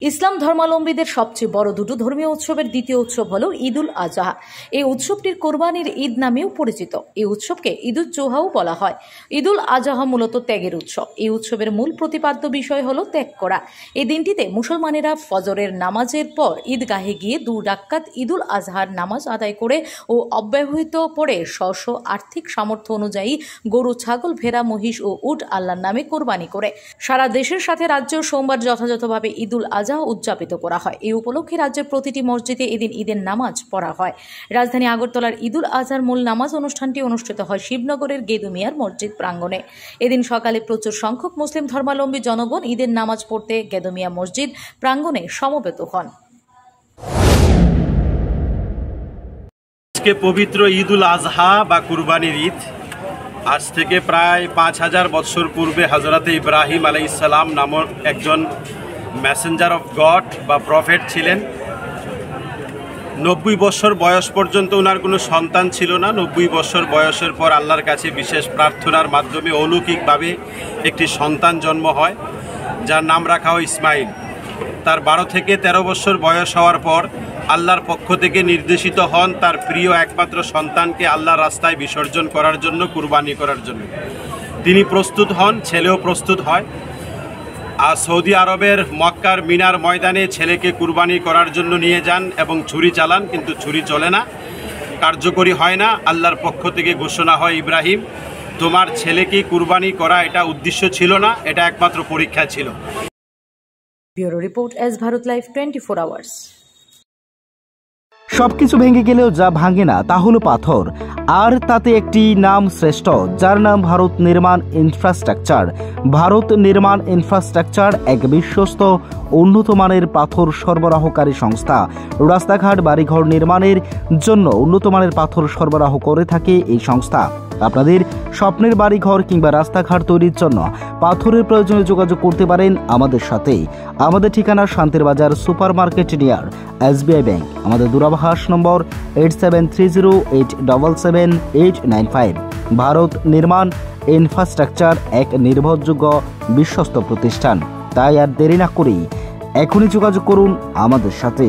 ইসলাম ধর্মাবলম্বীদের সবচেয়ে বড় দুটো ধর্মীয় উৎসবের দ্বিতীয় উৎসব হল ঈদুল আজহা। এই উৎসবটির কোরবানির ঈদ নামেও পরিচিত। এই উৎসবকে ঈদুল জোহাও বলা হয়। ঈদুল আজহা মূলত ত্যাগের উৎসব। এই উৎসবের মূল প্রতিপাদ্য বিষয় হল ত্যাগ করা। এই দিনটিতে মুসলমানেরা ফজরের নামাজের পর ঈদগাহে গিয়ে 2 রাকাত ঈদুল আজহার নামাজ আদায় করে ও অব্যাহত পরে স্ব আর্থিক সামর্থ্য অনুযায়ী গরু, ছাগল, ভেড়া, মহিষ ও উট আল্লাহর নামে কোরবানি করে। সারা দেশের সাথে রাজ্যেও সোমবার যথাযথভাবে ঈদুল আজহা উদযাপিত করা হয়। এই উপলক্ষে রাজ্যের প্রতিটি মসজিদে এদিন ঈদের নামাজ পড়া হয়। রাজধানী আগরতলার ঈদুল আজহার মূল নামাজ অনুষ্ঠানটি অনুষ্ঠিত হয় শিবনগরের গেদুমিয়ার মসজিদ প্রাঙ্গণে। এদিন সকালে প্রচুর সংখ্যক মুসলিম ধর্মাবলম্বী জনগণ ঈদের নামাজ পড়তে গেদুমিয়া মসজিদ প্রাঙ্গণে সমবেত হন। আজকে পবিত্র ঈদুল আজহা বা কুরবানির ঈদ। আজ থেকে প্রায় 5000 বছর পূর্বে হযরতে ইব্রাহিম আলাইহিস সালাম নামক একজন মেসেঞ্জার অফ গড বা প্রফেট ছিলেন। 90 বছর বয়স পর্যন্ত ওনার কোনো সন্তান ছিল না। 90 বছর বয়সের পর আল্লাহর কাছে বিশেষ প্রার্থনার মাধ্যমে অলৌকিকভাবে একটি সন্তান জন্ম হয়, যার নাম রাখা হয় ইসমাইল। তার 12 থেকে 13 বছর বয়স হওয়ার পর আল্লাহর পক্ষ থেকে নির্দেশিত হন তার প্রিয় একমাত্র সন্তানকে আল্লাহর রাস্তায় বিসর্জন করার জন্য, কুরবানি করার জন্য। তিনি প্রস্তুত হন, ছেলেও প্রস্তুত হয়। আর সৌদি আরবের মক্কার মিনার ময়দানে ছেলেকে কুরবানি করার জন্য নিয়ে যান এবং ছুরি চালান, কিন্তু ছুরি চলে না, কার্যকরী হয় না। আল্লাহর পক্ষ থেকে ঘোষণা হয়, ইব্রাহিম, তোমার ছেলেকে কুরবানি করা এটা উদ্দেশ্য ছিল না, এটা একমাত্র পরীক্ষা ছিল। Bureau report, S Bharat live 24 hours. সবকিছু ভেঙে গেলেও যা ভাঙে না তা হলো পাথর, আর তাতে একটি নাম শ্রেষ্ঠ, যার নাম ভারত নির্মাণ ইনফ্রাস্ট্রাকচার। ভারত নির্মাণ ইনফ্রাস্ট্রাকচার এক বিশ্বস্ত উন্নত মানের পাথর সরবরাহকারী সংস্থা। রাস্তাঘাট, বাড়িঘর নির্মাণের জন্য উন্নত মানের পাথর সরবরাহ করে থাকে এই সংস্থা। আপনাদের স্বপ্নের বাড়িঘর কিংবা রাস্তাঘাট তৈরির জন্য পাথরের প্রয়োজনে যোগাযোগ করতে পারেন আমাদের সাথে। আমাদের ঠিকানা শান্তির বাজার super market near SBI bank. আমাদের দূরভাষ নম্বর 8730877895। ভারত নির্মাণ ইনফ্রাস্ট্রাকচার এক নির্ভরযোগ্য বিশ্বস্ত প্রতিষ্ঠান। তাই আর দেরি না করেই এখনই যোগাযোগ করুন আমাদের সাথে।